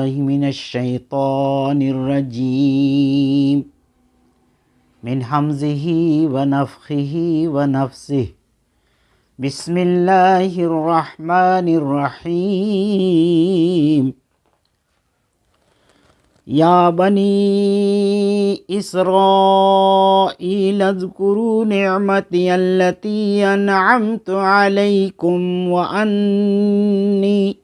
بالله من الشيطان الرجيم من همزه ونفخه ونفسه بسم الله الرحمن الرحيم يا بني إسرائيل اذكروا نعمتي التي أنعمت عليكم وأني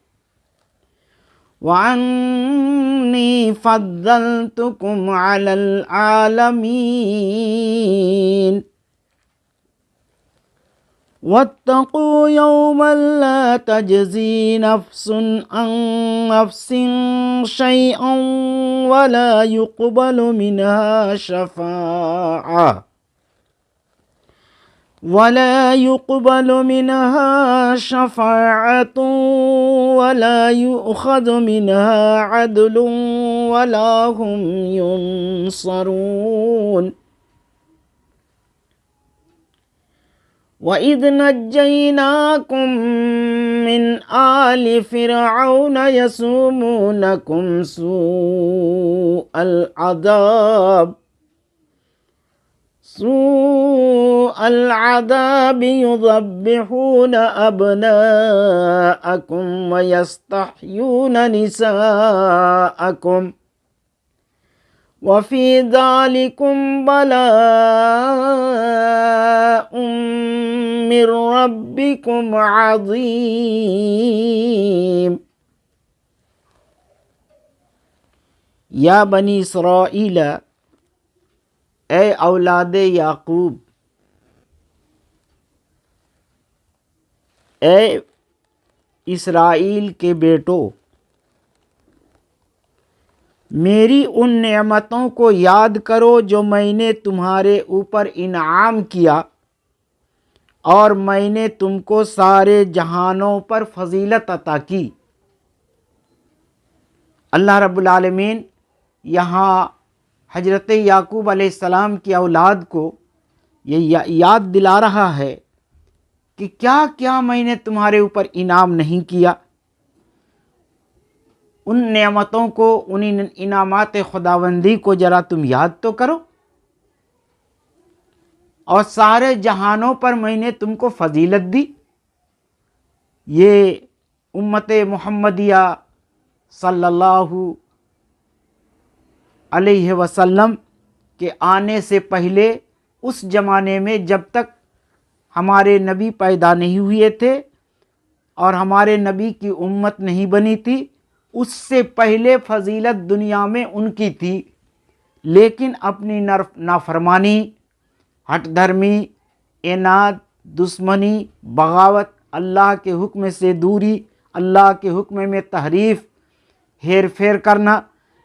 فضلتكم على العالمين واتقوا يوما لا تجزي نفس عن نفس شيئا ولا يقبل منها شفاعة ولا يؤخذ منها عدل ولا هم ينصرون وَإِذْ نَجَّيْنَاكُمْ مِنْ آلِ فِرْعَوْنَ يَسُومُونَكُمْ سُوءَ الْعَذَابِ يُذَبِّحُونَ أَبْنَاءَكُمْ وَيَسْتَحْيُونَ نِسَاءَكُمْ وَفِي ذَلِكُمْ بَلَاءٌ من ربكم عظیم یا بنی اسرائیل، اے اولاد یعقوب، اے اسرائیل کے بیٹو، میری ان نعمتوں کو یاد کرو جو میں نے تمہارے اوپر انعام کیا، اور میں نے تم کو سارے جہانوں پر فضیلت عطا کی۔ اللہ رب العالمین یہاں حضرت یعقوب علیہ السلام کی اولاد کو یہ یاد دلا رہا ہے کہ کیا کیا میں نے تمہارے اوپر انعام نہیں کیا۔ ان نعمتوں کو، ان انعامات خداوندی کو ذرا تم یاد تو کرو، اور سارے جہانوں پر میں نے تم کو فضیلت دی۔ یہ امت محمدیہ صلی اللہ علیہ وسلم کے آنے سے پہلے اس زمانے میں جب تک ہمارے نبی پیدا نہیں ہوئے تھے اور ہمارے نبی کی امت نہیں بنی تھی، اس سے پہلے فضیلت دنیا میں ان کی تھی، لیکن اپنی نافرمانی، ہٹ دھرمی، عناد، دشمنی، بغاوت، اللہ کے حکم سے دوری، اللہ کے حکم میں تحریف، ہیر پھیر کرنا،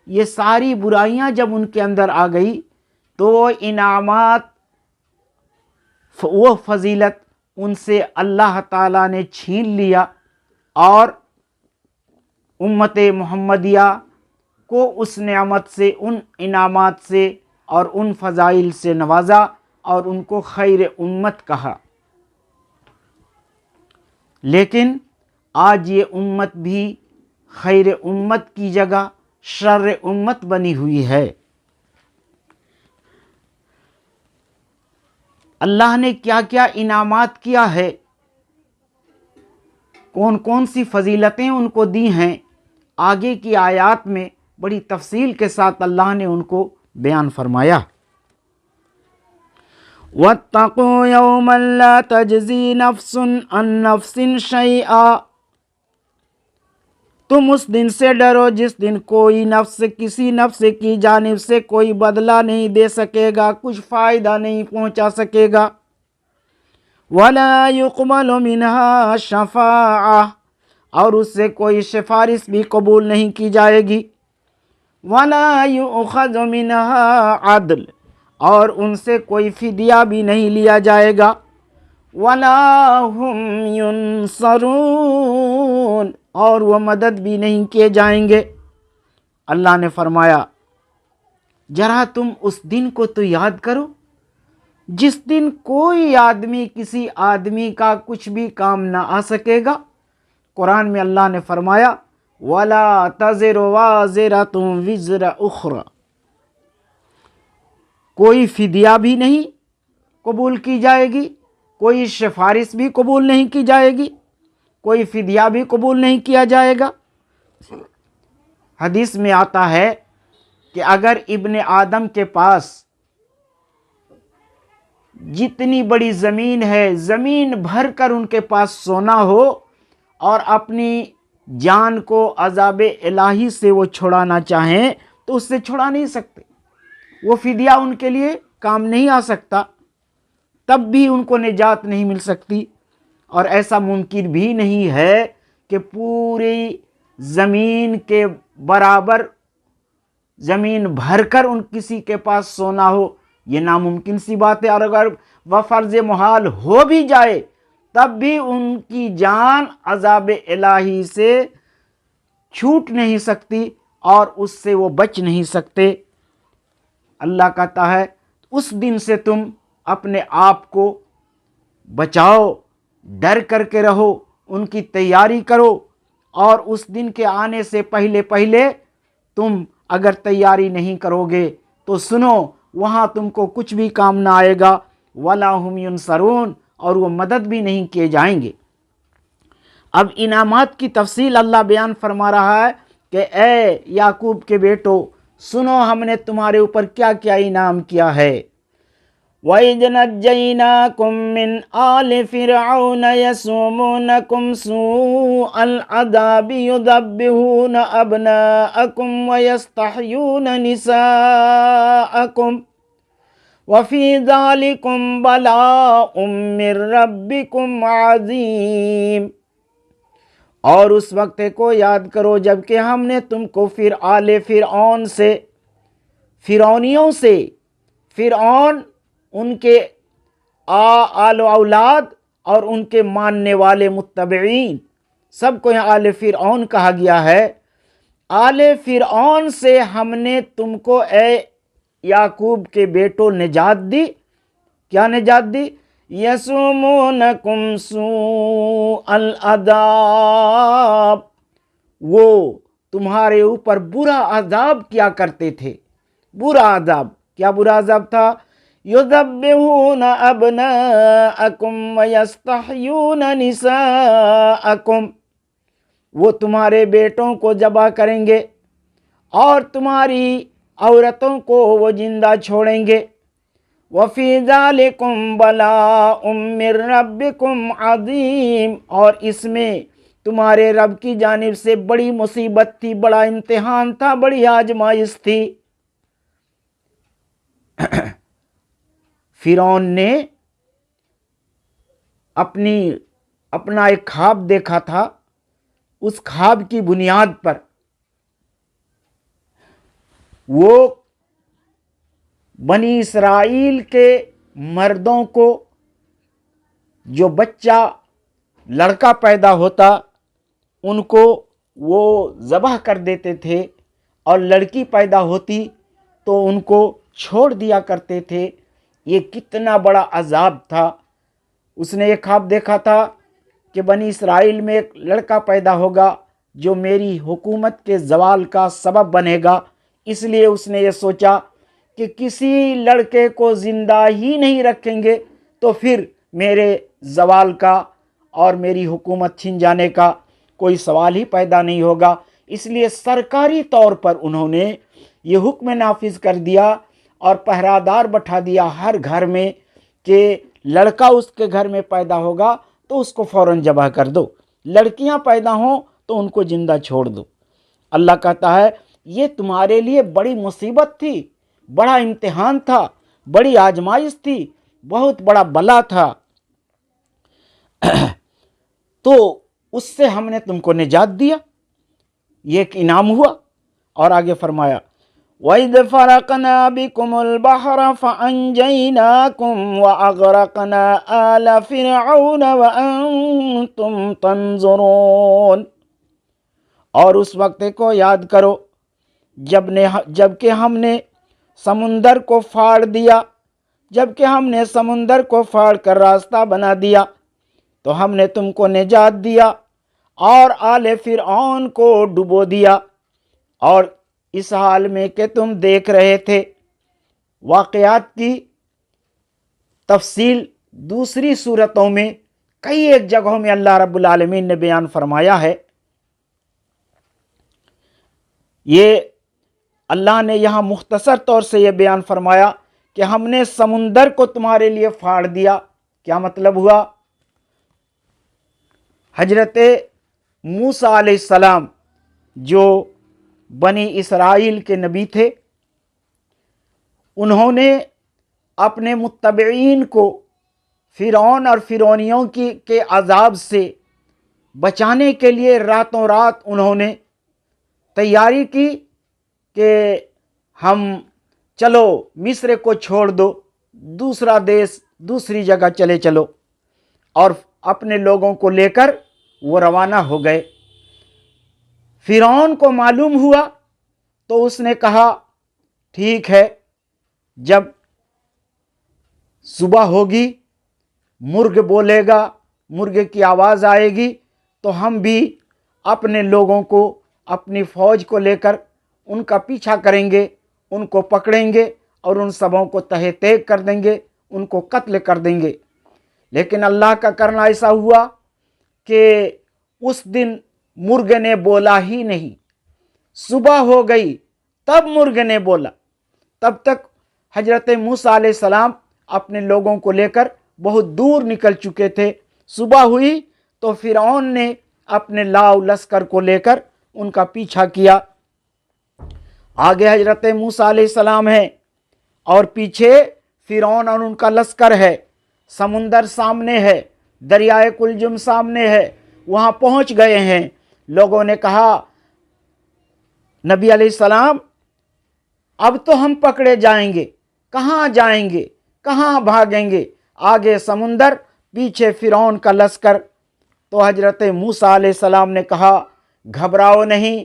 یہ ساری برائیاں جب ان کے اندر آ گئی تو وہ انعامات، وہ فضیلت ان سے اللہ تعالیٰ نے چھین لیا اور امت محمدیہ کو اس نعمت سے، ان انعامات سے اور ان فضائل سے نوازا اور ان کو خیر امت کہا۔ لیکن آج یہ امت بھی خیر امت کی جگہ شر امت بنی ہوئی ہے۔ اللہ نے کیا کیا انعامات کیا ہے، کون کون سی فضیلتیں ان کو دی ہیں، آگے کی آیات میں بڑی تفصیل کے ساتھ اللہ نے ان کو بیان فرمایا۔ وَاتَّقُوا يَوْمًا لَا تَجْزِي نَفْسٌ عَن نَفْسٍ شَيْئًا، تم اس دن سے ڈرو جس دن کوئی نفس کسی نفس کی جانب سے کوئی بدلہ نہیں دے سکے گا، کچھ فائدہ نہیں پہنچا سکے گا۔ وَلَا يُقْبَلُ مِنْهَا شَفَاعَةٌ، اور اس سے کوئی سفارش بھی قبول نہیں کی جائے گی۔ وَلَا يُؤْخَذُ مِنْهَا عَدْلٌ، اور ان سے کوئی فدیہ بھی نہیں لیا جائے گا۔ وَلَا هُمْ يُنصَرُونَ، اور وہ مدد بھی نہیں کیے جائیں گے۔ اللہ نے فرمایا ذرا تم اس دن کو تو یاد کرو جس دن کوئی آدمی کسی آدمی کا کچھ بھی کام نہ آ سکے گا۔ قرآن میں اللہ نے فرمایا ولا تزر وازرۃ وزر اخری، کوئی فدیہ بھی نہیں قبول کی جائے گی، کوئی سفارش بھی قبول نہیں کی جائے گی، کوئی فدیہ بھی قبول نہیں کیا جائے گا۔ حدیث میں آتا ہے کہ اگر ابن آدم کے پاس جتنی بڑی زمین ہے، زمین بھر کر ان کے پاس سونا ہو، اور اپنی جان کو عذاب الہی سے وہ چھڑانا چاہیں تو اس سے چھڑا نہیں سکتے، وہ فدیہ ان کے لیے کام نہیں آ سکتا، تب بھی ان کو نجات نہیں مل سکتی۔ اور ایسا ممکن بھی نہیں ہے کہ پوری زمین کے برابر زمین بھر کر ان کسی کے پاس سونا ہو، یہ ناممکن سی بات ہے۔ اور اگر وہ فرض محال ہو بھی جائے تب بھی ان کی جان عذاب الہی سے چھوٹ نہیں سکتی اور اس سے وہ بچ نہیں سکتے۔ اللہ کہتا ہے اس دن سے تم اپنے آپ کو بچاؤ، ڈر کر کے رہو، ان کی تیاری کرو، اور اس دن کے آنے سے پہلے پہلے تم اگر تیاری نہیں کرو گے تو سنو وہاں تم کو کچھ بھی کام نہ آئے گا، وَلَا هُمْ يُنصَرُونَ، اور وہ مدد بھی نہیں کیے جائیں گے۔ اب انعامات کی تفصیل اللہ بیان فرما رہا ہے کہ اے یعقوب کے بیٹو، سنو ہم نے تمہارے اوپر کیا کیا انعام کیا ہے۔ وَإِذْ نَجَّيْنَاكُمْ مِنْ آلِ فِرْعَوْنَ يَسُومُونَكُمْ سُوءَ الْعَذَابِ يُذَبِّحُونَ أَبْنَاءَكُمْ وَيَسْتَحْيُونَ نِسَاءَكُمْ وَفِي ذَلِكُمْ بَلَاءٌ مِّن رَّبِّكُمْ عَظِيمٌ۔ اور اس وقت کو یاد کرو جب کہ ہم نے تم کو آل فرعون سے، فرعونیوں سے، فرعون ان کے آل و اولاد اور ان کے ماننے والے متبعین، سب کو یہاں آل فرعون کہا گیا ہے۔ آل فرعون سے ہم نے تم کو اے یعقوب کے بیٹو نجات دی۔ کیا نجات دی؟ یسومونکم سوء العذاب، وہ تمہارے اوپر برا عذاب کیا کرتے تھے۔ برا عذاب، کیا برا عذاب تھا؟ یذبحون ابناءکم ویستحیون نساءکم، وہ تمہارے بیٹوں کو ذبح کریں گے اور تمہاری عورتوں کو وہ زندہ چھوڑیں گے۔ وَفِي ذَلِكُمْ بَلَاءٌ مِّن رَّبِّكُمْ عَظِيمٌ، اور اس میں تمہارے رب کی جانب سے بڑی مصیبت تھی، بڑا امتحان تھا، بڑی آزمائش تھی۔ فرعون نے اپنا ایک خواب دیکھا تھا، اس خواب کی بنیاد پر وہ بنی اسرائیل کے مردوں کو جو بچہ لڑکا پیدا ہوتا ان کو وہ ذبح کر دیتے تھے، اور لڑکی پیدا ہوتی تو ان کو چھوڑ دیا کرتے تھے۔ یہ کتنا بڑا عذاب تھا۔ اس نے ایک خواب دیکھا تھا کہ بنی اسرائیل میں ایک لڑکا پیدا ہوگا جو میری حکومت کے زوال کا سبب بنے گا، اس لیے اس نے یہ سوچا کہ کسی لڑکے کو زندہ ہی نہیں رکھیں گے تو پھر میرے زوال کا اور میری حکومت چھن جانے کا کوئی سوال ہی پیدا نہیں ہوگا۔ اس لیے سرکاری طور پر انہوں نے یہ حکم نافذ کر دیا اور پہرہ دار بٹھا دیا ہر گھر میں کہ لڑکا اس کے گھر میں پیدا ہوگا تو اس کو فوراً ذبح کر دو، لڑکیاں پیدا ہوں تو ان کو زندہ چھوڑ دو۔ اللہ کہتا ہے یہ تمہارے لیے بڑی مصیبت تھی، بڑا امتحان تھا، بڑی آزمائش تھی، بہت بڑا بلا تھا، تو اس سے ہم نے تم کو نجات دیا، یہ ایک انعام ہوا۔ اور آگے فرمایا وَإِذْ فَرَقْنَا بِكُمُ الْبَحْرَ فَأَنْجَيْنَاكُمْ وَأَغْرَقْنَا آلَ فِرْعَوْنَ وَأَنْتُمْ تَنْظُرُونَ، اور اس وقت کو یاد کرو جب کہ ہم نے سمندر کو پھاڑ دیا، جب کہ ہم نے سمندر کو پھاڑ کر راستہ بنا دیا تو ہم نے تم کو نجات دیا، اور آل فرعون کو ڈبو دیا، اور اس حال میں کہ تم دیکھ رہے تھے۔ واقعات کی تفصیل دوسری صورتوں میں کئی ایک جگہوں میں اللہ رب العالمین نے بیان فرمایا ہے۔ یہ اللہ نے یہاں مختصر طور سے یہ بیان فرمایا کہ ہم نے سمندر کو تمہارے لیے پھاڑ دیا۔ کیا مطلب ہوا؟ حضرت موسیٰ علیہ السلام جو بنی اسرائیل کے نبی تھے، انہوں نے اپنے متبعین کو فرعون اور فرعونیوں کے عذاب سے بچانے کے لیے راتوں رات انہوں نے تیاری کی کہ ہم چلو مصر کو چھوڑ دو، دوسرا دیش دوسری جگہ چلے چلو، اور اپنے لوگوں کو لے کر وہ روانہ ہو گئے۔ فرعون کو معلوم ہوا تو اس نے کہا ٹھیک ہے، جب صبح ہوگی، مرغ بولے گا، مرغے کی آواز آئے گی تو ہم بھی اپنے لوگوں کو، اپنی فوج کو لے کر ان کا پیچھا کریں گے، ان کو پکڑیں گے اور ان سبوں کو تہہ تیگ کر دیں گے، ان کو قتل کر دیں گے۔ لیکن اللہ کا کرنا ایسا ہوا کہ اس دن مرغ نے بولا ہی نہیں۔ صبح ہو گئی تب مرغ نے بولا۔ تب تک حضرت موسیٰ علیہ السلام اپنے لوگوں کو لے کر بہت دور نکل چکے تھے۔ صبح ہوئی تو فرعون نے اپنے لاؤ لشکر کو لے کر ان کا پیچھا کیا۔ آگے حضرت موسیٰ علیہ السلام ہیں اور پیچھے فرعون اور ان کا لشکر ہے۔ سمندر سامنے ہے، دریائے کلجم سامنے ہے، وہاں پہنچ گئے ہیں۔ لوگوں نے کہا نبی علیہ السلام اب تو ہم پکڑے جائیں گے، کہاں جائیں گے، کہاں بھاگیں گے؟ آگے سمندر، پیچھے فرعون کا لشکر۔ تو حضرت موسیٰ علیہ السلام نے کہا گھبراؤ نہیں،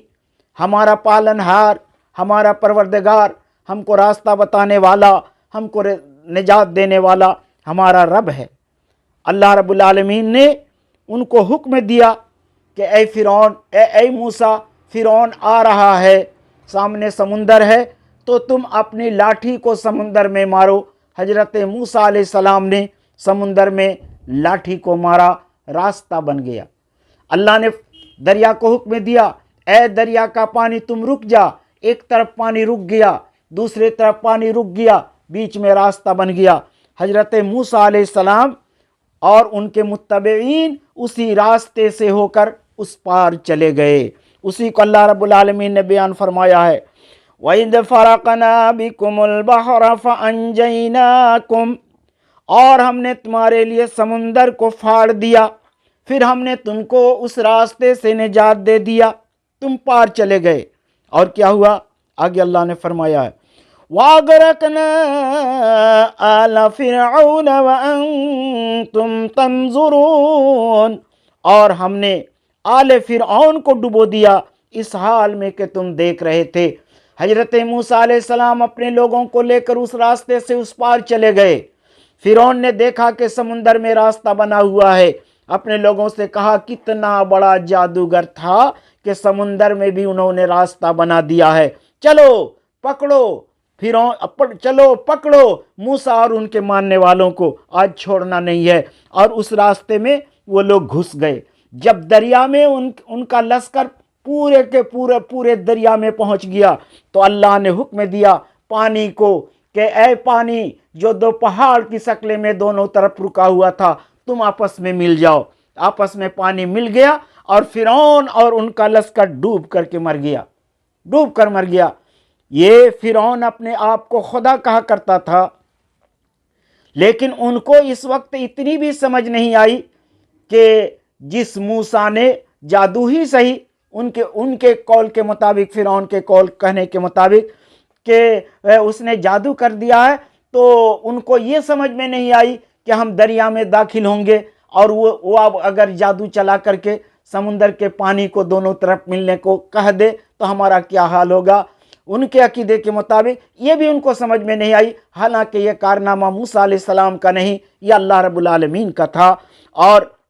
ہمارا پالنہار، ہمارا پروردگار، ہم کو راستہ بتانے والا، ہم کو نجات دینے والا ہمارا رب ہے۔ اللہ رب العالمین نے ان کو حکم دیا کہ اے فرعون، اے موسیٰ، فرعون آ رہا ہے، سامنے سمندر ہے، تو تم اپنی لاٹھی کو سمندر میں مارو۔ حضرت موسیٰ علیہ السلام نے سمندر میں لاٹھی کو مارا، راستہ بن گیا۔ اللہ نے دریا کو حکم دیا اے دریا کا پانی تم رک جا۔ ایک طرف پانی رک گیا، دوسری طرف پانی رک گیا، بیچ میں راستہ بن گیا۔ حضرت موسیٰ علیہ السلام اور ان کے متبعین اسی راستے سے ہو کر اس پار چلے گئے۔ اسی کو اللہ رب العالمین نے بیان فرمایا ہے وَإِذْ فَرَقْنَا بِكُمُ الْبَحْرَ فَأَنْجَيْنَاكُمْ، اور ہم نے تمہارے لیے سمندر کو پھاڑ دیا، پھر ہم نے تم کو اس راستے سے نجات دے دیا، تم پار چلے گئے۔ اور کیا ہوا؟ آگے اللہ نے فرمایا ہے وَأَغْرَقْنَا آلَ فِرْعَوْنَ وَأَنْتُمْ تَنْظُرُونَ، اور ہم نے آل فرعون کو ڈبو دیا اس حال میں کہ تم دیکھ رہے تھے۔ حضرت موسیٰ علیہ السلام اپنے لوگوں کو لے کر اس راستے سے اس پار چلے گئے۔ فرعون نے دیکھا کہ سمندر میں راستہ بنا ہوا ہے، اپنے لوگوں سے کہا کتنا بڑا جادوگر تھا کہ سمندر میں بھی انہوں نے راستہ بنا دیا ہے، چلو پکڑو فرعون، چلو پکڑو موسیٰ اور ان کے ماننے والوں کو، آج چھوڑنا نہیں ہے۔ اور اس راستے میں وہ لوگ گھس گئے۔ جب دریا میں ان کا لشکر پورے کے پورے دریا میں پہنچ گیا تو اللہ نے حکم دیا پانی کو کہ اے پانی جو دو پہاڑ کی شکل میں دونوں طرف رکا ہوا تھا، تم آپس میں مل جاؤ۔ آپس میں پانی مل گیا اور فرعون اور ان کا لشکر ڈوب کر مر گیا۔ یہ فرعون اپنے آپ کو خدا کہا کرتا تھا، لیکن ان کو اس وقت اتنی بھی سمجھ نہیں آئی کہ جس موسیٰ نے جادو ہی صحیح، ان کے قول کے مطابق، فرعون کے قول کہنے کے مطابق کہ اس نے جادو کر دیا ہے، تو ان کو یہ سمجھ میں نہیں آئی کہ ہم دریا میں داخل ہوں گے اور وہ اب اگر جادو چلا کر کے سمندر کے پانی کو دونوں طرف ملنے کو کہہ دے تو ہمارا کیا حال ہوگا۔ ان کے عقیدے کے مطابق یہ بھی ان کو سمجھ میں نہیں آئی، حالانکہ یہ کارنامہ موسیٰ علیہ السلام کا نہیں، یہ اللہ رب العالمین کا تھا۔ اور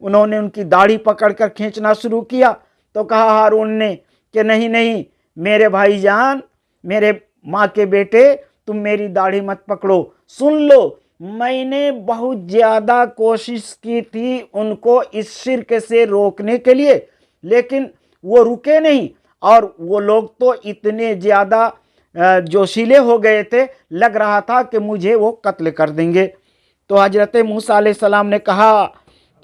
انہوں نے ان کی داڑھی پکڑ کر کھینچنا شروع کیا تو کہا ہارون نے کہ نہیں نہیں میرے بھائی جان، میرے ماں کے بیٹے، تم میری داڑھی مت پکڑو، سن لو میں نے بہت زیادہ کوشش کی تھی ان کو اس شرک سے روکنے کے لیے، لیکن وہ رکے نہیں، اور وہ لوگ تو اتنے زیادہ جوشیلے ہو گئے تھے، لگ رہا تھا کہ مجھے وہ قتل کر دیں گے۔ تو حضرت موسیٰ علیہ السلام نے کہا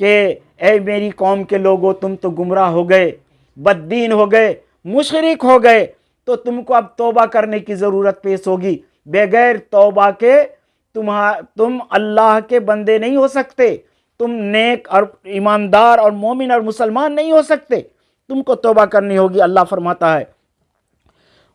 کہ اے میری قوم کے لوگوں، تم تو گمراہ ہو گئے، بد دین ہو گئے، مشرک ہو گئے، تو تم کو اب توبہ کرنے کی ضرورت پیش ہوگی۔ بغیر توبہ کے تم اللہ کے بندے نہیں ہو سکتے، تم نیک اور ایماندار اور مومن اور مسلمان نہیں ہو سکتے، تم کو توبہ کرنی ہوگی۔ اللہ فرماتا ہے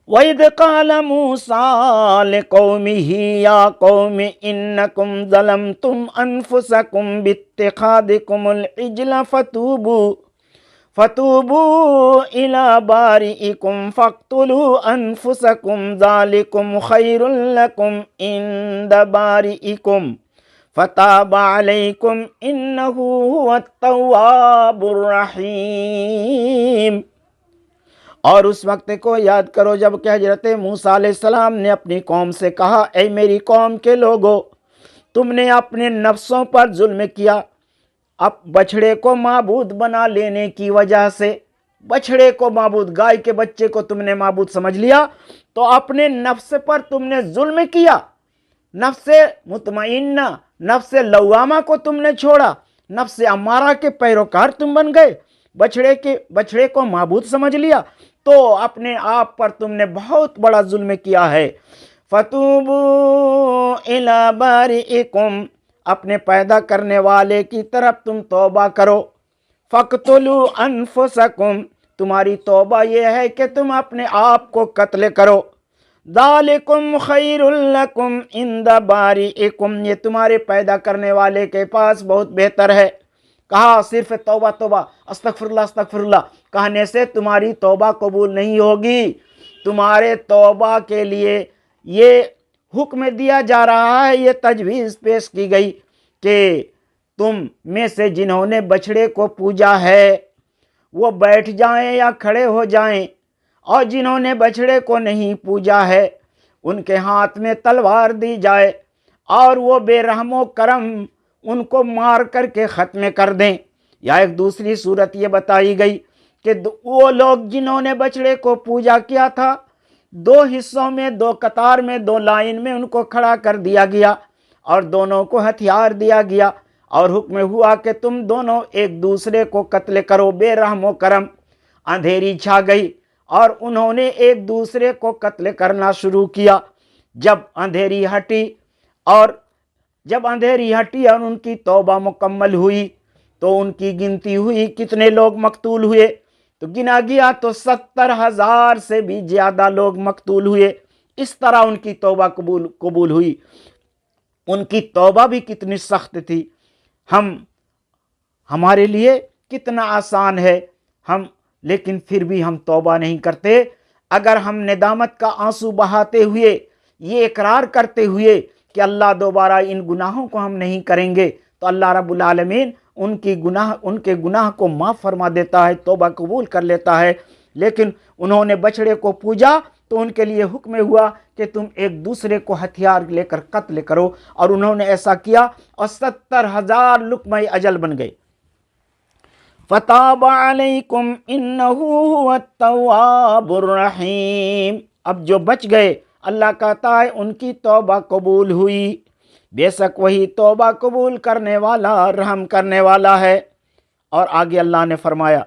وَإِذْ قَالَ مُوسَىٰ لِقَوْمِهِ يَا قَوْمِ إِنَّكُمْ ظَلَمْتُمْ أَنفُسَكُمْ بِاتِّخَاذِكُمُ الْعِجْلَ فَتُوبُوا إِلَىٰ بَارِئِكُمْ فَاقْتُلُوا أَنفُسَكُمْ ذَٰلِكُمْ خَيْرٌ لَكُمْ عِندَ بَارِئِكُمْ فَتَابَ عَلَيْكُمْ إِنَّهُ هُوَ التَّوَّابُ الرَّحِيمُ۔ اور اس وقت کو یاد کرو جب کہ حضرت موسیٰ علیہ السلام نے اپنی قوم سے کہا اے میری قوم کے لوگو، تم نے اپنے نفسوں پر ظلم کیا، اب بچھڑے کو معبود بنا لینے کی وجہ سے، بچھڑے کو معبود، گائے کے بچے کو تم نے معبود سمجھ لیا، تو اپنے نفس پر تم نے ظلم کیا، نفس مطمئنہ، نفس لوامہ کو تم نے چھوڑا، نفس امارہ کے پیروکار تم بن گئے، بچھڑے کو معبود سمجھ لیا، تو اپنے آپ پر تم نے بہت بڑا ظلم کیا ہے۔ فَتُوبُوا إِلَىٰ بَارِئِكُمْ، اپنے پیدا کرنے والے کی طرف تم توبہ کرو۔ فَاقْتُلُوا أَنفُسَكُمْ، تمہاری توبہ یہ ہے کہ تم اپنے آپ کو قتل کرو۔ ذَلِكُمْ خَيْرٌ لَكُمْ عِندَ بَارِئِكُمْ، یہ تمہارے پیدا کرنے والے کے پاس بہت بہتر ہے۔ کہا صرف توبہ توبہ استغفر اللہ استغفر اللہ کہنے سے تمہاری توبہ قبول نہیں ہوگی، تمہارے توبہ کے لیے یہ حکم دیا جا رہا ہے، یہ تجویز پیش کی گئی کہ تم میں سے جنہوں نے بچھڑے کو پوجا ہے وہ بیٹھ جائیں یا کھڑے ہو جائیں، اور جنہوں نے بچھڑے کو نہیں پوجا ہے ان کے ہاتھ میں تلوار دی جائے اور وہ بے رحم و کرم ان کو مار کر کے ختم کر دیں۔ یا ایک دوسری صورت یہ بتائی گئی کہ وہ لوگ جنہوں نے بچھڑے کو پوجا کیا تھا، دو حصوں میں، دو قطار میں، دو لائن میں ان کو کھڑا کر دیا گیا اور دونوں کو ہتھیار دیا گیا اور حکم ہوا کہ تم دونوں ایک دوسرے کو قتل کرو، بے رحم و کرم۔ اندھیری چھا گئی اور انہوں نے ایک دوسرے کو قتل کرنا شروع کیا۔ جب اندھیری ہٹی اور ان کی توبہ مکمل ہوئی تو ان کی گنتی ہوئی کتنے لوگ مقتول ہوئے، تو گنا گیا تو 70,000 سے بھی زیادہ لوگ مقتول ہوئے۔ اس طرح ان کی توبہ قبول ہوئی۔ ان کی توبہ بھی کتنی سخت تھی، ہمارے لیے کتنا آسان ہے، لیکن پھر بھی ہم توبہ نہیں کرتے۔ اگر ہم ندامت کا آنسو بہاتے ہوئے، یہ اقرار کرتے ہوئے کہ اللہ دوبارہ ان گناہوں کو ہم نہیں کریں گے، تو اللہ رب العالمین ان کے گناہ کو معاف فرما دیتا ہے، توبہ قبول کر لیتا ہے۔ لیکن انہوں نے بچھڑے کو پوجا تو ان کے لیے حکم ہوا کہ تم ایک دوسرے کو ہتھیار لے کر قتل کرو، اور انہوں نے ایسا کیا اور 70,000 لقمہ اجل بن گئے۔ فَتَابَ عَلَيْكُمْ إِنَّهُ هُوَ التَّوَّابُ الرَّحِيمُ، اب جو بچ گئے اللہ کہتا ہے ان کی توبہ قبول ہوئی، بے شک وہی توبہ قبول کرنے والا، رحم کرنے والا ہے۔ اور آگے اللہ نے فرمایا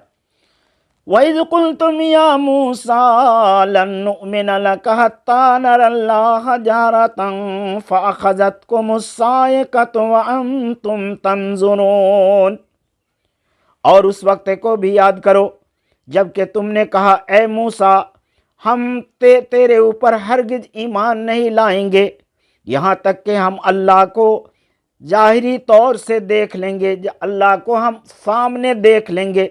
وَإِذْ قُلْتُمْ يَا مُوسَىٰ لَن نُّؤْمِنَ لَكَ حَتَّىٰ نَرَى اللَّهَ جَهْرَةً فَأَخَذَتْكُمُ الصَّاعِقَةُ وَأَنْتُمْ تَنظُرُونَ، اور اس وقت کو بھی یاد کرو جب کہ تم نے کہا اے موسیٰ ہم تیرے اوپر ہرگز ایمان نہیں لائیں گے یہاں تک کہ ہم اللہ کو ظاہری طور سے دیکھ لیں گے، اللہ کو ہم سامنے دیکھ لیں گے۔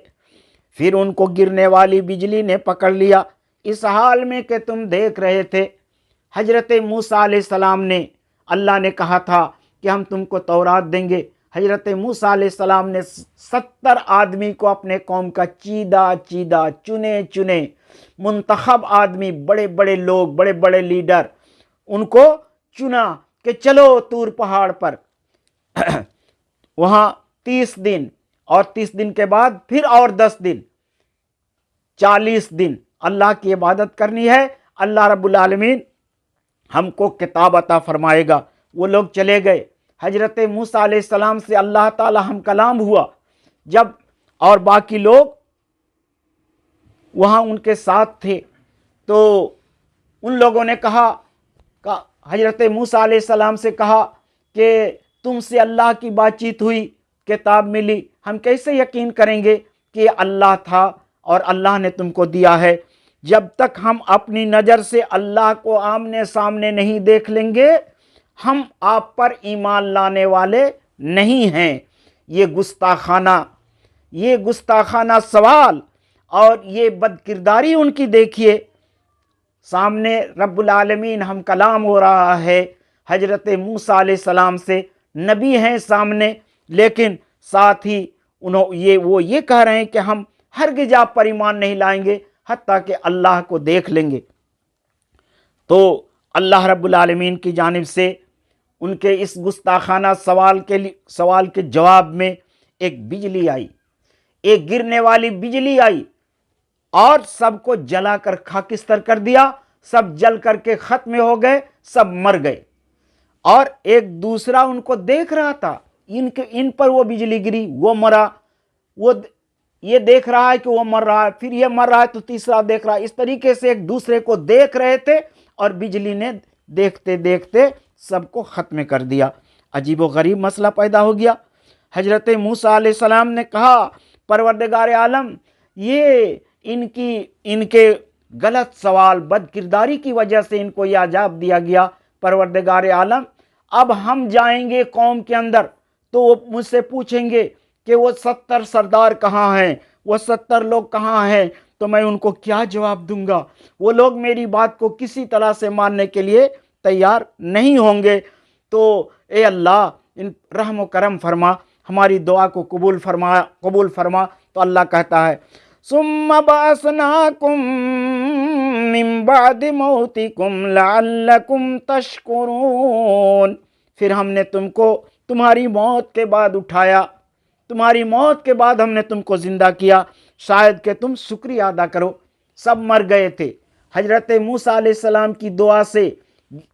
پھر ان کو گرنے والی بجلی نے پکڑ لیا، اس حال میں کہ تم دیکھ رہے تھے۔ حضرت موسیٰ علیہ السلام نے، اللہ نے کہا تھا کہ ہم تم کو تورات دیں گے، حضرت موسیٰ علیہ السلام نے 70 آدمی کو اپنے قوم کا چیدہ چنے چنے منتخب آدمی، بڑے بڑے لوگ، بڑے بڑے لیڈر، ان کو چنا کہ چلو طور پہاڑ پر وہاں 30 دن، اور 30 دن کے بعد پھر اور 10 دن، 40 دن اللہ کی عبادت کرنی ہے، اللہ رب العالمین ہم کو کتاب عطا فرمائے گا۔ وہ لوگ چلے گئے، حضرت موسیٰ علیہ السلام سے اللہ تعالی ہم کلام ہوا جب، اور باقی لوگ وہاں ان کے ساتھ تھے، تو ان لوگوں نے کہا، حضرت موسیٰ علیہ السلام سے کہا کہ تم سے اللہ کی بات چیت ہوئی، کتاب ملی، ہم کیسے یقین کریں گے کہ اللہ تھا اور اللہ نے تم کو دیا ہے؟ جب تک ہم اپنی نظر سے اللہ کو آمنے سامنے نہیں دیکھ لیں گے، ہم آپ پر ایمان لانے والے نہیں ہیں۔ یہ گستاخانہ سوال اور یہ بد کرداری ان کی دیکھیے، سامنے رب العالمین ہم کلام ہو رہا ہے حضرت موسیٰ علیہ السلام سے، نبی ہیں سامنے، لیکن ساتھ ہی وہ یہ کہہ رہے ہیں کہ ہم ہرگز آپ پر ایمان نہیں لائیں گے حتیٰ کہ اللہ کو دیکھ لیں گے۔ تو اللہ رب العالمین کی جانب سے ان کے اس گستاخانہ سوال کے جواب میں ایک بجلی آئی، ایک گرنے والی بجلی آئی، اور سب کو جلا کر خاکستر کر دیا، سب جل کر کے ختم ہو گئے، سب مر گئے۔ اور ایک دوسرا ان کو دیکھ رہا تھا، ان پر وہ بجلی گری، وہ مرا، وہ یہ دیکھ رہا ہے کہ وہ مر رہا ہے، پھر یہ مر رہا ہے تو تیسرا دیکھ رہا ہے، اس طریقے سے ایک دوسرے کو دیکھ رہے تھے، اور بجلی نے دیکھتے دیکھتے سب کو ختم کر دیا۔ عجیب و غریب مسئلہ پیدا ہو گیا۔ حضرت موسیٰ علیہ السلام نے کہا، پروردگار عالم، یہ ان کے غلط سوال، بد کرداری کی وجہ سے ان کو یہ عذاب دیا گیا۔ پروردگار عالم، اب ہم جائیں گے قوم کے اندر تو وہ مجھ سے پوچھیں گے کہ وہ 70 سردار کہاں ہیں، وہ 70 لوگ کہاں ہیں، تو میں ان کو کیا جواب دوں گا؟ وہ لوگ میری بات کو کسی طرح سے ماننے کے لیے تیار نہیں ہوں گے۔ تو اے اللہ، رحم و کرم فرما، ہماری دعا کو قبول فرما۔ تو اللہ کہتا ہے، ثم بعثناکم من بعد موتکم لعلکم تشکرون، پھر ہم نے تم کو تمہاری موت کے بعد اٹھایا، تمہاری موت کے بعد ہم نے تم کو زندہ کیا، شاید کہ تم شکریہ ادا کرو۔ سب مر گئے تھے، حضرت موسیٰ علیہ السلام کی دعا سے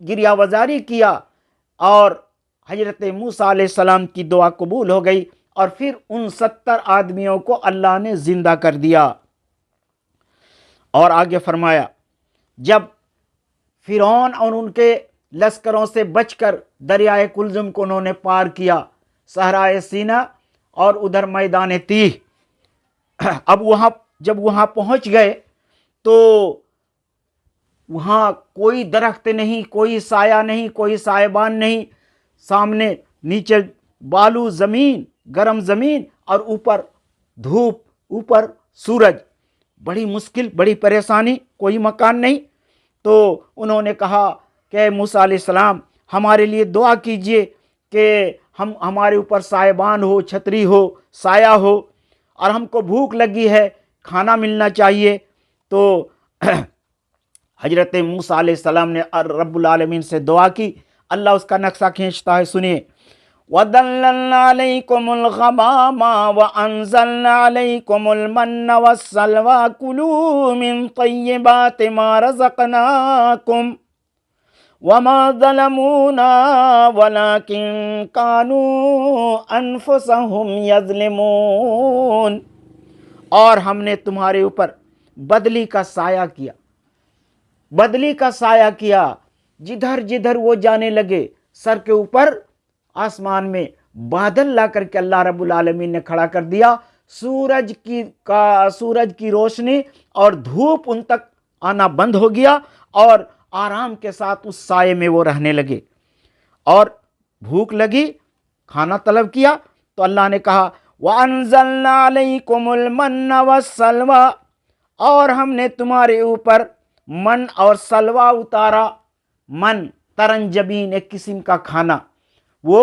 گریہ وزاری کیا، اور حضرت موسیٰ علیہ السلام کی دعا قبول ہو گئی، اور پھر ان 70 آدمیوں کو اللہ نے زندہ کر دیا۔ اور آگے فرمایا، جب فرعون اور ان کے لشکروں سے بچ کر دریائے کلزم کو انہوں نے پار کیا، صحرائے سینا اور ادھر میدان تیہ، اب جب وہاں پہنچ گئے تو وہاں کوئی درخت نہیں، کوئی سایہ نہیں، کوئی سائبان نہیں، سامنے نیچے بالو زمین، گرم زمین، اور اوپر دھوپ، اوپر سورج، بڑی مشکل، بڑی پریشانی، کوئی مکان نہیں۔ تو انہوں نے کہا کہ موسیٰ علیہ السلام، ہمارے لیے دعا کیجئے کہ ہمارے اوپر سائبان ہو، چھتری ہو، سایہ ہو، اور ہم کو بھوک لگی ہے، کھانا ملنا چاہیے۔ تو حضرت موسیٰ علیہ السلام نے رب العالمین سے دعا کی۔ اللہ اس کا نقشہ کھینچتا ہے، سنیے، وَظَلَّلْنَا عَلَيْكُمُ الْغَمَامَ وَأَنزَلْنَا عَلَيْكُمُ الْمَنَّ وَالسَّلْوَىٰ كُلُوا مِن طَيِّبَاتِ مَا رَزَقْنَاكُمْ وَمَا ظَلَمُونَا وَلَٰكِن كَانُوا أَنفُسَهُمْ يَظْلِمُونَ، اور ہم نے تمہارے اوپر بدلی کا سایہ کیا، بدلی کا سایہ کیا، جدھر جدھر وہ جانے لگے، سر کے اوپر آسمان میں بادل لا کر کے اللہ رب العالمین نے کھڑا کر دیا، سورج کی روشنی اور دھوپ ان تک آنا بند ہو گیا، اور آرام کے ساتھ اس سائے میں وہ رہنے لگے۔ اور بھوک لگی، کھانا طلب کیا، تو اللہ نے کہا، وَأَنزَلْنَا عَلَيْكُمُ الْمَنَّ وَالسَّلْوَىٰ، اور ہم نے تمہارے اوپر من اور سلوا اتارا۔ من، ترنجبین، ایک قسم کا کھانا، وہ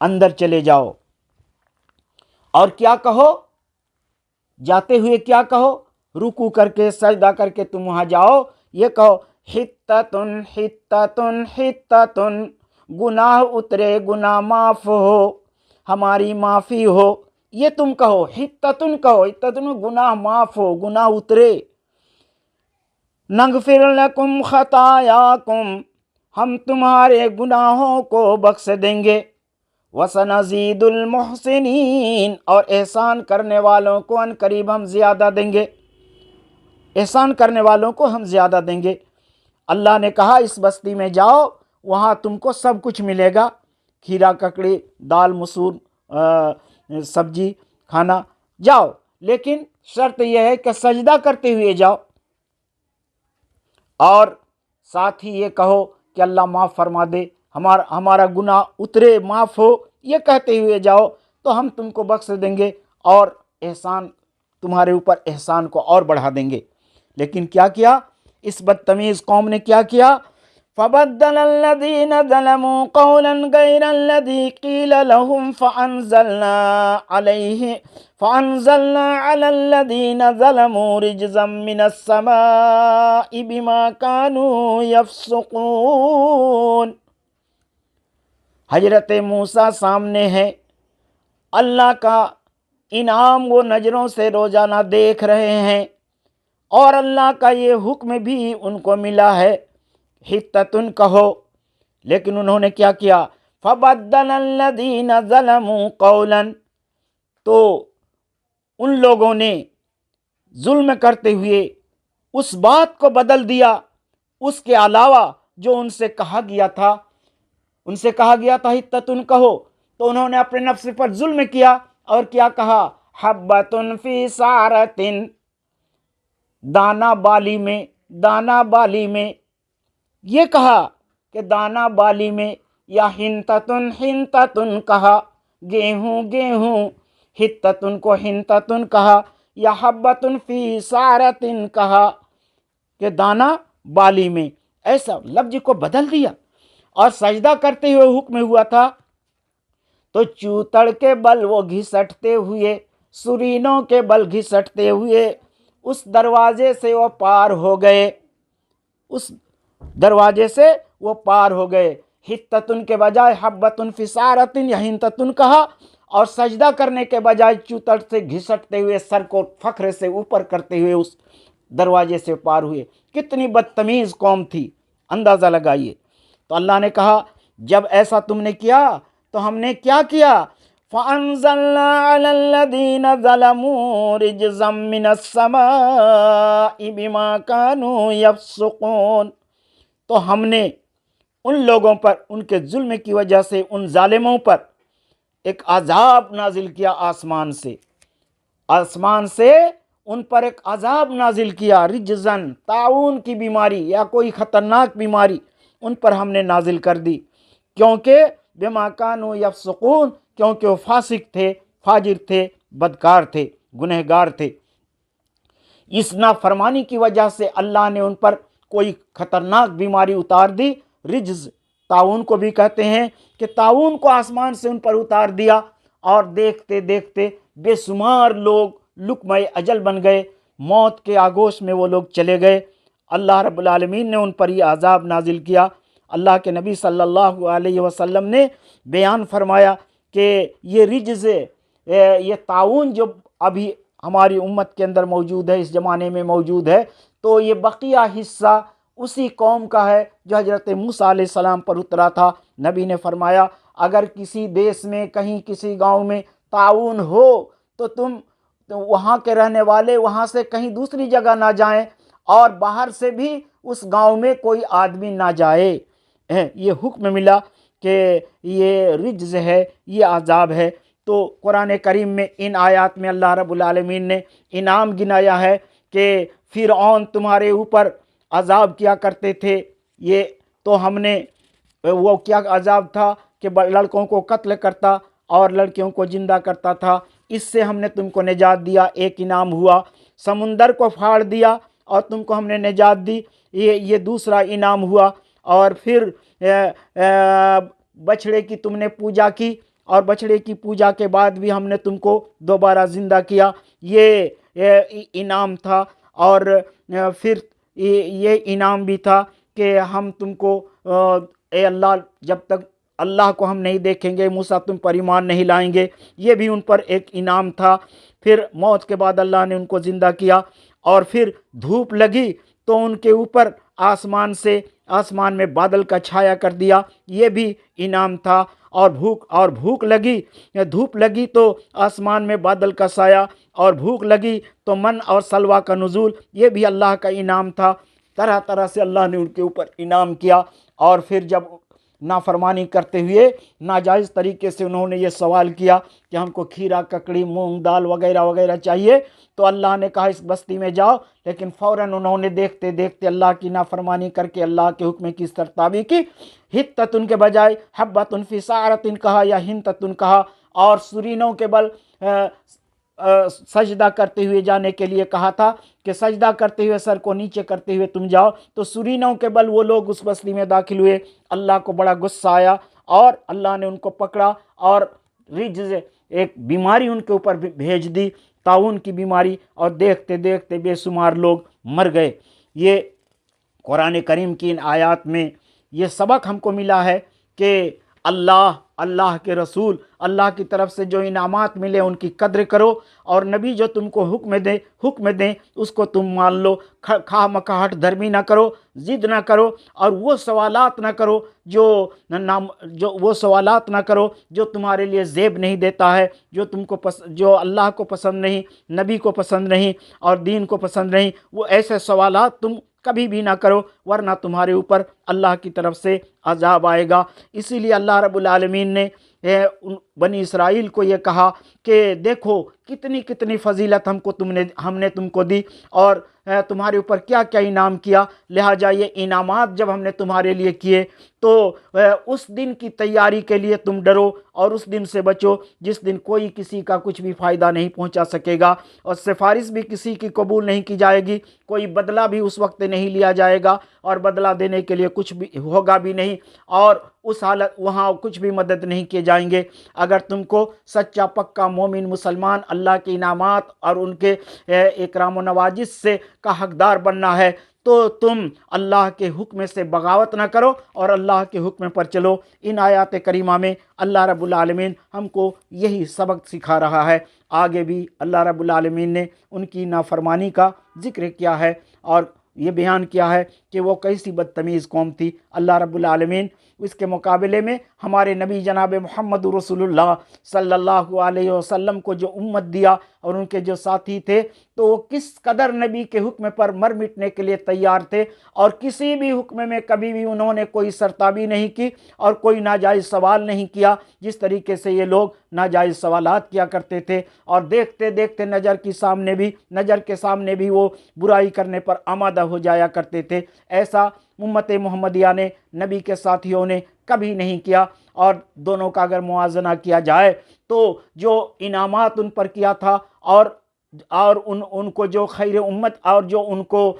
اندر چلے جاؤ اور کیا کہو، جاتے ہوئے کیا کہو، رکوع کر کے سجدہ کر کے تم وہاں جاؤ، یہ کہو حتتن حتتن حتتن، گناہ اترے، گناہ معاف ہو، ہماری معافی ہو، یہ تم کہو، حتتن کہو، حتتن گناہ معاف ہو، گناہ اترے، نغفر لکم خطایاکم، ہم تمہارے گناہوں کو بخش دیں گے، وَسَنَزِيدُ الْمُحْسِنِينَ، اور احسان کرنے والوں کو ان قریب ہم زیادہ دیں گے، احسان کرنے والوں کو ہم زیادہ دیں گے۔ اللہ نے کہا اس بستی میں جاؤ، وہاں تم کو سب کچھ ملے گا، کھیرا ککڑی، دال مسور، سبزی کھانا، جاؤ، لیکن شرط یہ ہے کہ سجدہ کرتے ہوئے جاؤ، اور ساتھ ہی یہ کہو کہ اللہ معاف فرما دے، ہمارا گناہ اترے، معاف ہو، یہ کہتے ہوئے جاؤ تو ہم تم کو بخش دیں گے اور احسان، تمہارے اوپر احسان کو اور بڑھا دیں گے۔ لیکن کیا کیا اس بدتمیز قوم نے، کیا کیا؟ فَبَدَّلَ الَّذِينَ ظَلَمُوا قَوْلًا غَيْرَ الَّذِي قِيلَ لَهُمْ فَأَنزَلْنَا عَلَى الَّذِينَ ظَلَمُوا رِجْزًا مِّنَ السَّمَاءِ بِمَا كَانُوا يَفْسُقُونَ۔ حضرت موسیٰ سامنے ہے، اللہ کا انعام وہ نظروں سے روزانہ دیکھ رہے ہیں، اور اللہ کا یہ حکم بھی ان کو ملا ہے، حتتن کہو، لیکن انہوں نے کیا کیا؟ فَبَدَّلَ الَّذِينَ ظَلَمُوا قَوْلًا، تو ان لوگوں نے ظلم کرتے ہوئے اس بات کو بدل دیا، اس کے علاوہ جو ان سے کہا گیا تھا، ان سے کہا گیا تھا حتتن کہو، تو انہوں نے اپنے نفس پر ظلم کیا اور کیا کہا؟ حبۃ فی سارۃ، دانا بالی میں، دانا بالی میں، یہ کہا کہ دانا بالی میں، یا ہنتتن ہنتتن کہا، گیہوں گیہوں، حتتن کو ہنتتن کہا، یا حبۃ فی سارۃ کہا کہ دانا بالی میں، ایسا لفظ کو بدل دیا۔ اور سجدہ کرتے ہوئے حکم ہوا تھا تو چوتڑ کے بل وہ گھسٹتے ہوئے، سرینوں کے بل گھسٹتے ہوئے اس دروازے سے وہ پار ہو گئے، اس دروازے سے وہ پار ہو گئے۔ حتتن کے بجائے حبۃ فی سارۃ یا ہنتتن کہا، اور سجدہ کرنے کے بجائے چوتڑ سے گھسٹتے ہوئے، سر کو فخر سے اوپر کرتے ہوئے اس دروازے سے پار ہوئے۔ کتنی بدتمیز قوم تھی، اندازہ لگائیے۔ تو اللہ نے کہا جب ایسا تم نے کیا تو ہم نے کیا کیا؟ فَأَنزَلْنَا عَلَى الَّذِينَ ظَلَمُوا رِجْزًا مِّنَ السَّمَاءِ بِمَا كَانُوا يَفْسُقُونَ، تو ہم نے ان لوگوں پر ان کے ظلم کی وجہ سے، ان ظالموں پر ایک عذاب نازل کیا، آسمان سے، آسمان سے ان پر ایک عذاب نازل کیا، رجزن، طاعون کی بیماری یا کوئی خطرناک بیماری ان پر ہم نے نازل کر دی، کیونکہ بما کانوا یفسقون، کیونکہ وہ فاسق تھے، فاجر تھے، بدکار تھے، گنہگار تھے۔ اس نافرمانی کی وجہ سے اللہ نے ان پر کوئی خطرناک بیماری اتار دی، رجز، طاعون کو بھی کہتے ہیں، کہ طاعون کو آسمان سے ان پر اتار دیا، اور دیکھتے دیکھتے بے شمار لوگ لقمہ اجل بن گئے، موت کے آگوش میں وہ لوگ چلے گئے۔ اللہ رب العالمین نے ان پر یہ عذاب نازل کیا۔ اللہ کے نبی صلی اللہ علیہ وسلم نے بیان فرمایا کہ یہ رجز، یہ طاعون جو ابھی ہماری امت کے اندر موجود ہے، اس زمانے میں موجود ہے، تو یہ بقیہ حصہ اسی قوم کا ہے جو حضرت موسیٰ علیہ السلام پر اترا تھا۔ نبی نے فرمایا اگر کسی دیس میں، کہیں کسی گاؤں میں طاعون ہو تو تم وہاں کے رہنے والے وہاں سے کہیں دوسری جگہ نہ جائیں، اور باہر سے بھی اس گاؤں میں کوئی آدمی نہ جائے۔ یہ حکم ملا کہ یہ رجز ہے، یہ عذاب ہے۔ تو قرآن کریم میں ان آیات میں اللہ رب العالمین نے انعام گنایا ہے کہ فرعون تمہارے اوپر عذاب کیا کرتے تھے، یہ تو ہم نے، وہ کیا عذاب تھا کہ لڑکوں کو قتل کرتا اور لڑکیوں کو زندہ کرتا تھا، اس سے ہم نے تم کو نجات دیا، ایک انعام ہوا۔ سمندر کو پھاڑ دیا اور تم کو ہم نے نجات دی، یہ دوسرا انعام ہوا۔ اور پھر بچڑے کی تم نے پوجا کی اور بچڑے کی پوجا کے بعد بھی ہم نے تم کو دوبارہ زندہ کیا، یہ انعام تھا۔ اور پھر یہ انعام بھی تھا کہ ہم تم کو اے اللہ، جب تک اللہ کو ہم نہیں دیکھیں گے موسیٰ تم پر ایمان نہیں لائیں گے، یہ بھی ان پر ایک انعام تھا۔ پھر موت کے بعد اللہ نے ان کو زندہ کیا، اور پھر دھوپ لگی تو ان کے اوپر آسمان میں بادل کا چھایا کر دیا، یہ بھی انعام تھا۔ اور بھوک لگی، دھوپ لگی تو آسمان میں بادل کا سایہ، اور بھوک لگی تو من اور سلویٰ کا نزول، یہ بھی اللہ کا انعام تھا۔ طرح طرح سے اللہ نے ان کے اوپر انعام کیا۔ اور پھر جب نافرمانی کرتے ہوئے ناجائز طریقے سے انہوں نے یہ سوال کیا کہ ہم کو کھیرا، ککڑی، مونگ دال وغیرہ وغیرہ چاہیے، تو اللہ نے کہا اس بستی میں جاؤ، لیکن فوراً انہوں نے دیکھتے دیکھتے اللہ کی نافرمانی کر کے اللہ کے حکم کی سرتابی کی۔ حتتن کے بجائے حبتن فی سعرتن کہا یا ہنتتن کہا، اور سرینوں کے بل سجدہ کرتے ہوئے جانے کے لیے کہا تھا کہ سجدہ کرتے ہوئے، سر کو نیچے کرتے ہوئے تم جاؤ، تو سرینوں کے بل وہ لوگ اس بستی میں داخل ہوئے۔ اللہ کو بڑا غصہ آیا اور اللہ نے ان کو پکڑا اور رجز، ایک بیماری ان کے اوپر بھیج دی، طاعون کی بیماری، اور دیکھتے دیکھتے بے شمار لوگ مر گئے۔ یہ قرآن کریم کی ان آیات میں یہ سبق ہم کو ملا ہے کہ اللہ کے رسول، اللہ کی طرف سے جو انعامات ملے ان کی قدر کرو، اور نبی جو تم کو حکم دیں اس کو تم مان لو، خواہ مخواہ ہٹ دھرمی نہ کرو، ضد نہ کرو، اور وہ سوالات نہ کرو جو تمہارے لیے زیب نہیں دیتا ہے، جو اللہ کو پسند نہیں، نبی کو پسند نہیں، اور دین کو پسند نہیں، وہ ایسے سوالات تم کبھی بھی نہ کرو، ورنہ تمہارے اوپر اللہ کی طرف سے عذاب آئے گا۔ اسی لیے اللہ رب العالمین نے بنی اسرائیل کو یہ کہا کہ دیکھو کتنی فضیلت ہم نے تم کو دی، اور تمہارے اوپر کیا کیا انعام کیا، لہٰذا یہ انعامات جب ہم نے تمہارے لیے کیے تو اس دن کی تیاری کے لیے تم ڈرو، اور اس دن سے بچو جس دن کوئی کسی کا کچھ بھی فائدہ نہیں پہنچا سکے گا، اور سفارش بھی کسی کی قبول نہیں کی جائے گی، کوئی بدلہ بھی اس وقت نہیں لیا جائے گا، اور بدلہ دینے کے لیے کچھ بھی ہوگا بھی نہیں، اور اس حالت وہاں کچھ بھی مدد نہیں کیے جائیں گے۔ اگر تم کو سچا پکا مومن مسلمان اللہ کے انعامات اور ان کے اکرام و نوازش سے کا حقدار بننا ہے تو تم اللہ کے حکم سے بغاوت نہ کرو اور اللہ کے حکم پر چلو۔ ان آیات کریمہ میں اللہ رب العالمین ہم کو یہی سبق سکھا رہا ہے۔ آگے بھی اللہ رب العالمین نے ان کی نافرمانی کا ذکر کیا ہے اور یہ بیان کیا ہے کہ وہ کیسی بدتمیز قوم تھی۔ اللہ رب العالمین اس کے مقابلے میں ہمارے نبی جناب محمد رسول اللہ صلی اللہ علیہ وسلم کو جو امت دیا اور ان کے جو ساتھی تھے، تو وہ کس قدر نبی کے حکم پر مر مٹنے کے لیے تیار تھے، اور کسی بھی حکم میں کبھی بھی انہوں نے کوئی سرتابی نہیں کی اور کوئی ناجائز سوال نہیں کیا، جس طریقے سے یہ لوگ ناجائز سوالات کیا کرتے تھے، اور دیکھتے دیکھتے نظر کے سامنے بھی وہ برائی کرنے پر آمادہ ہو جایا کرتے تھے۔ ایسا امت محمدیہ نے، نبی کے ساتھیوں نے کبھی نہیں کیا۔ اور دونوں کا اگر موازنہ کیا جائے تو جو انعامات ان پر کیا تھا اور ان کو جو خیر امت اور جو ان کو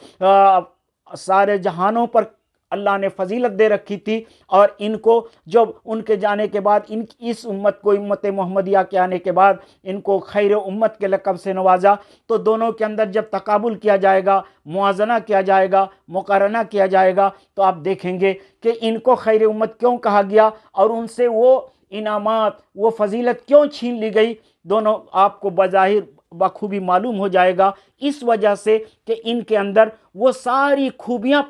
سارے جہانوں پر اللہ نے فضیلت دے رکھی تھی، اور ان کو جب ان کے جانے کے بعد اس امت کو، امت محمدیہ کے آنے کے بعد ان کو خیر امت کے لقب سے نوازا، تو دونوں کے اندر جب تقابل کیا جائے گا، موازنہ کیا جائے گا، مقارنہ کیا جائے گا، تو آپ دیکھیں گے کہ ان کو خیر امت کیوں کہا گیا اور ان سے وہ انعامات، وہ فضیلت کیوں چھین لی گئی، دونوں آپ کو بظاہر بخوبی معلوم ہو جائے گا۔ اس وجہ سے کہ ان کے اندر وہ ساری خوبیاں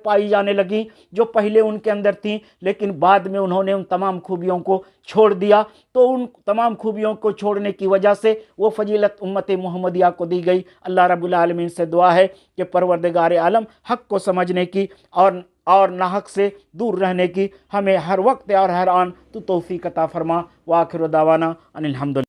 پائی جانے لگیں جو پہلے ان کے اندر تھیں، لیکن بعد میں انہوں نے ان تمام خوبیوں کو چھوڑ دیا، تو ان تمام خوبیوں کو چھوڑنے کی وجہ سے وہ فضیلت امت محمدیہ کو دی گئی۔ اللہ رب العالمین سے دعا ہے کہ پروردگار عالم حق کو سمجھنے کی اور ناحق سے دور رہنے کی ہمیں ہر وقت اور ہر آن تو توفیق عطا فرما۔ وآخر دعوانا ان الحمد للہ۔